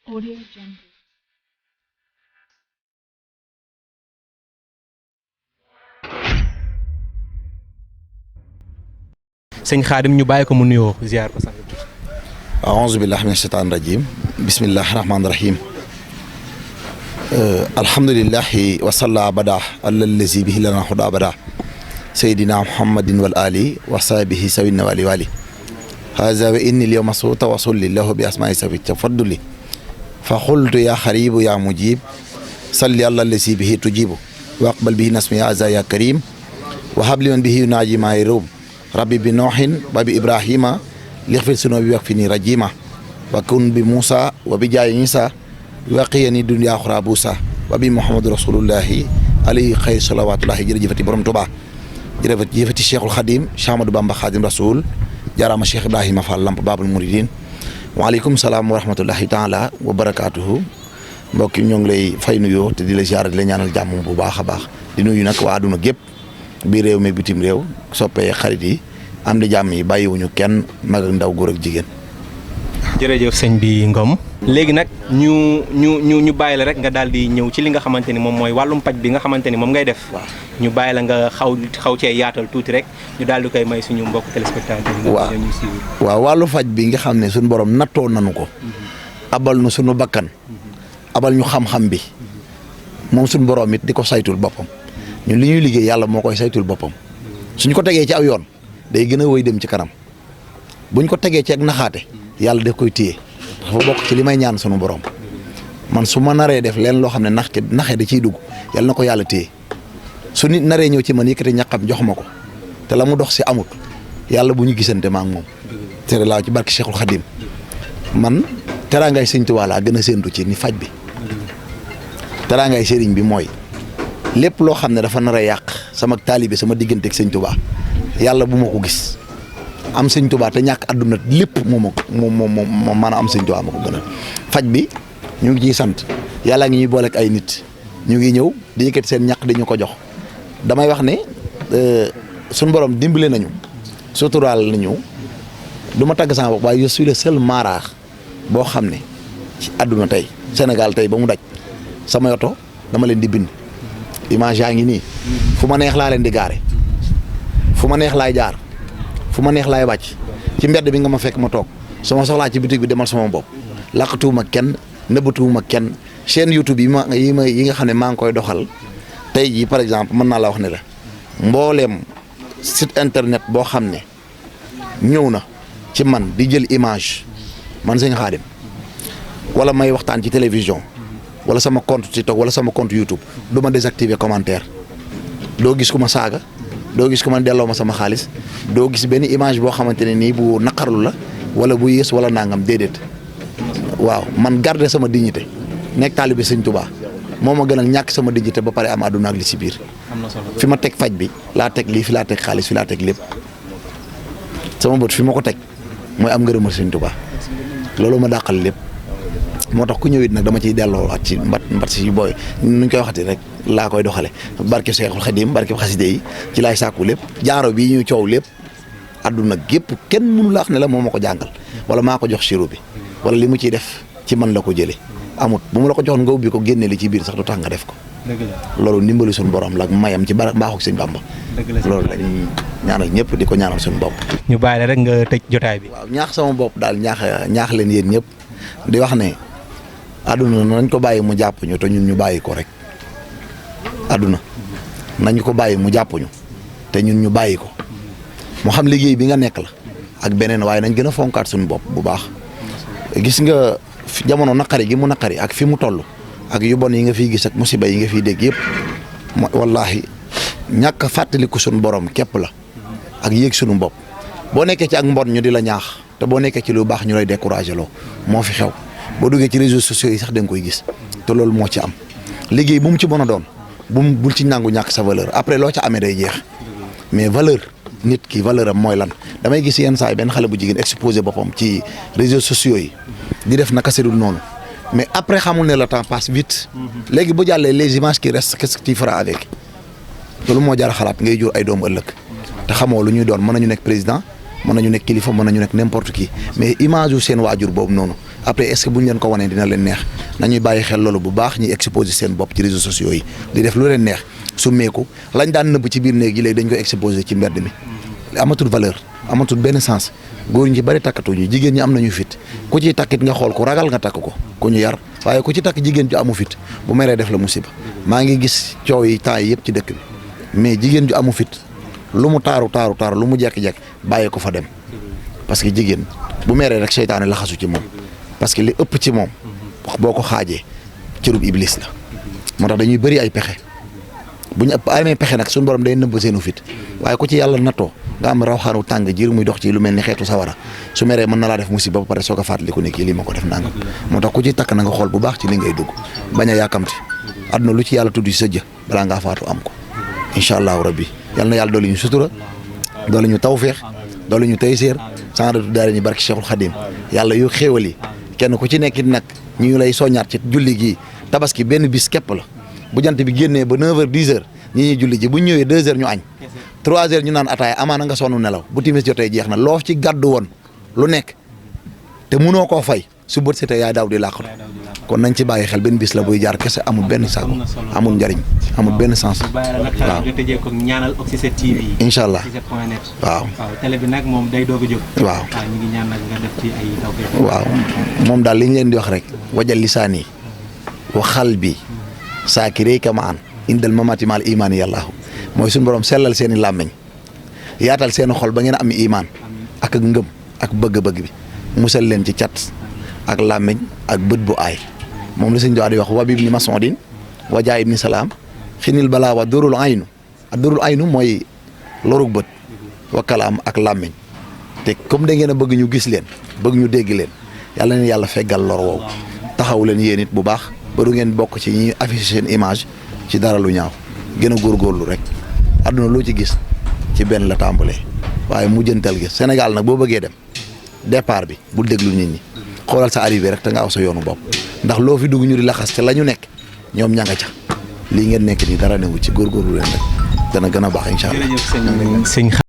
Audio Jungle. sëñ Xaadim ñu bàyyi ko mu nuyoo ziar ko sang bi. aouzu billahi mina shaytaani rajim bismillahi rahmaani rahim alhamdulillahi wasalla abada allazi bihi lana huda abada sayyidina muhammadin wal ali wa sahbihi sawinna wali wali haza wa inni al yawma su tawassul lahu bi asma'i safi tafadduli fa qultu ya xaribu ya mujib salli ala allazi bihi tujibu wa aqbal bihi nasmi ya azza ya karim wa habli man bihi yunaji ma yarum rabbi bi nooxin wa bi ibrahima lixfir suno bi wax fi ni rajima wa kun bi moussa wa bi jaay isa waqiyani dunya axra buusa wa bi muhammadu rasulullahi alayhi xayr salawatullahi jërëjëfati borom Tuubaa jërëjëfati cheikhul xadim Cheikh Ahmadou Bamba xadim rasul jaaraama cheikh ibrahima fall lamp babul muridin waaleykum salaam wa rahmatullahi taala wa barakatuhu mbokk yi ñoo ngi lay fay nuyoo te di la ziyaara di la ñaanal jàmm bu baax a baax di nuyu nag waa àdduna gépp biir réew mi bitim réew soppee xarit yi am di jàmm yi bàyyiwuñu kenn mag ak ndaw góor ak jigéen. jërëjëf sëñ bi Ngom. léegi nag ñu bàyyi la rek nga daal di ñëw ci li nga xamante ni moom mooy wàllum paj bi nga xamante ni moom ngay def. waaw ñu bàyyi la nga xaw cee yaatal tuuti rek ñu daal di koy may suñu mbokk téléspectateur yi. waaw ñu suivre. waaw wàllu faj bi nga xam ne suñu borom nattoo nanu ko. abal nu suñu bakkan. abal ñu xam-xam bi. moom suñu borom it di ko saytul boppam. ñun li ñuy liggéey yàlla moo koy saytul boppam. suñ ko tegee ci aw yoon day gën a wëy dem ci kanam buñ ko tegee ci ak naxaate yàlla daf koy téye dafa bokk ci li may ñaan sunu borom man su ma naree def leen loo xam ne naxe da ciy dugg yàlla na ko yàlla téye su nit naree ñëw ci man yëkkati ñaqam jox ma ko te la mu dox si amut yàlla bu ñu gisante ma ak moom. tere laa ci barke Cheikhul Khadim man teraangay sëñ Tuubaa laa gën a séentu ci ni faj bi teraangay sëriñ bi mooy lépp loo xam ne dafa nar a yàq sama taalibe sama diggante ak sëñ Tuubaa yàlla bu ma ko gis am sëñ Tuubaa te ñàkk àdduna lépp moom maanaam am sëñ Tuubaa ma ko gën a faj bi ñu ngi ciy sant yàlla ngi ñuy booleek ay nit ñu ngi ñëw di yëkkati seen ñàkk di ñu ko jox damay wax ne suñu borom dimbale nañu suturaal nañu du ma tagg sama bopp waaye je suis le seul maraar boo xam ne ci àdduna tey Sénégal tey ba mu daj sama yoto dama leen di bind image yaa ngi nii fu ma neex laa leen di gaare fu ma neex laay jaar fu ma neex laay wàcc ci mbedd bi nga ma fekk ma toog su ma soxlaa ci bitig bi demal sama bopp laqatuwuma kenn nëbbatuwuma kenn chaîne YouTube yi nga xam ne maa ngi koy doxal tey jii par exemple mën naa la wax ne la mbooleem site internet boo xam ne ñëw na ci man di jël image man Sëñ Xaadim wala may waxtaan ci télévision wala sama compte TikTok wala sama compte YouTube du ma désactiver commentaire doo gis ku ma saaga doo gis ku ma delloo ma sama xaalis doo gis benn image boo xamante ne nii bu naqarlu la wala bu yées wala nangam déedéet waaw man garder sama dignité nekk taalibe Sëñ Tuubaa moo ma gënal ñàkk sama dignité ba pare am àdduna ak li ci biir. am na solo fi ma teg faj bi laa teg lii fi laa teg xaalis fi laa teg lépp sama bët fi ma ko teg mooy am ngërëmal Sëñ Tuubaa loolu ma dàqal lépp. moo tax ku ñëwit nag dama ciy delloo at ci mbat si booy nuñ koy waxati rek laa koy doxale barke Seexul Xadim barke xaside yi ci laay sàkku lépp jaaro bii ñu coow lépp adduna gépp kenn mënu la wax ne la moo ma ko jàngal wala maa ko jox sirop bi wala li mu ciy def ci man la ko jëlee amut bu mu la ko joxoon nga ubbi ko génne li ci biir sax du tax nga def ko loolu ndimbali suñu borom la mayam ci mbaaxu Sëñ Bamba loolu la ñuy ñaanal ñëpp di ko ñaanal suñu bopp ñu bàyyi la rek nga tëj jotaay bi. waaw ñaax sama bopp daal ñaax leen yéen ñëpp di wax ne àdduna nañ ko bàyyi mu jàpp ñu te ñun ñu bàyyi ko rek àdduna nañu ko bàyyi mu jàpp ñu te ñun ñu bàyyi ko mu xam liggéey bi nga nekk la ak beneen waaye nañ gën a fonkaat suñu bopp bu baax gis nga jamono naqari gi mu naqari ak fi mu toll ak yu bon yi nga fiy gis ak musiba yi nga fiy dégg yëpp wallaahi ñàkk fàttaliku suñu borom képp la ak yéeg suñu bopp boo nekkee ci ak mbon ñu di la ñaax te boo nekkee ci lu baax ñu lay découragé loo moo fi xew boo duggee ci réseaux sociaux yi sax da nga koy gis te loolu moo ci am liggéey bu mu ci mën a doon bul ci nangu ñàkk sa valeur après loo ca amee day jeex mais valeur nit ki valeur am mooy lan damay gis yenn saa yi benn xale bu jigéen exposé boppam ci réseaux sociaux yi di def naka sedul noonu mais après xamul ne le temps passe vite léegi bu jàllee les images qui restent qu'est-ce que tu feras avec loolu moo jar a xalaat ngay jur ay doomu ëllëg te xamoo lu ñuy doon mën nañu nekk président mën nañu nekk kilifa mën nañu nekk n'importe qui mais image yu seen waajur boobu noonu après est-ce que bu ñu leen ko wanee dina leen neex nañuy bàyyi xel loolu bu baax ñuy exposer seen bopp ci réseaux sociaux yi di def lu leen neex summeeku lañ daan nëbb ci biir néeg yi léegi dañ koy exposer ci mbedd mi amatul valeur amatul benn sens góor ñi ci bari takkatuñu jigéen ñi am nañu fit ku ciy takkit nga xool ku ragal nga takk ko ku ñu yar waaye ku ci takk jigéen ju amu fit bu meree def la musiba maa ngi gis coow yi temps yi yëpp ci dëkk bi mais jigéen ju amu fit lu mu taaru lu mu jekk-jekk bàyyee ko fa dem parce que jigéen bu meree rek seytaane laxasu ci moom parce que li ëpp ci moom wax boo ko xaajee cërub iblis la moo tax dañuy bëri ay pexe bu ñu amee pexe nag suñu borom day nëbb seenu fit waaye ku ci yàlla nattoo nga am rawxaanu tàng jir muy dox ci lu mel ni xeetu sawara su meree mën na laa def musiba ba pare soo ko fàttaliku ne kii lii ma ko def nangam moo tax ku ci takk na nga xool bu baax ci li ngay dugg bañ a yàkkamti àdduna lu ci yàlla tudd ci sa jë balaa ngaa faatu am ko incha allahu rabbi yal na yàlla doolu ñu sutura doolu ñu tawféex doolu ñu tayseer sandatu daari ñu barki Cheikhul Khadim yàlla yu xéewal yi kenn ku ci nekkit nag ñu ngi lay soññaat ci julli gii tabaski benn bis képp la bu jant bi génnee ba 9h 10h ñi ñuy julli ji bu ñëwee 2h ñu añ 3h ñu naan ataaya amaana nga sonn nelaw bu timis jotee jeex na loo ci gàddu woon lu nekk te munoo koo fay su bët setee yaay daaw di làqatu kon nañ ci bàyyi xel benn bis la buy jaar kese amul benn sago amul njariñ amul benn sens waaw ñaanal Oxygène TV incha allah waaw télé bi nag moom day doog a jóg waaw ñu ngi ñaan nag nga def ci ay tawfeex waaw moom daal li ñu leen di wax rek wajal lisaani wa xal bi saakiree kama an indal mamati maal imaan yàllaahu mooy suñu borom sellal seen i làmmiñ yaatal seen xol ba ngeen am imaan ak ngëm ak bëgg-bëgg bi musal leen ci cat ak làmmiñ ak bët bu aay moom la sëñ Tuubaa di wax wa bi ibni Mas'udin wa jaa ibni Salaam xinil balaa wa durul aynu ak durul aynu mooy lorug bët wa kalaam ak làmmiñ te comme da ngeen a bëgg ñu gis leen bëgg ñu dégg leen yàlla na yàlla feggal lor woowu taxaw leen yéen it bu baax ba du ngeen bokk ci ñi affiché seen image ci dara lu ñaaw gën a góorgóorlu rek àdduna loo ci gis ci benn la tàmbalee waaye mujjantal gi Sénégal nag boo bëggee dem départ bi bul déglu nit ñi xoolal sa arrivé rek te nga aw sa yoonu bopp ndax loo fi dugg ñu di laxas te la ñu nekk ñoom ña nga ca lii ngeen nekk nii dara newu ci góorgóorlu leen rek dana gën a baax incha allah.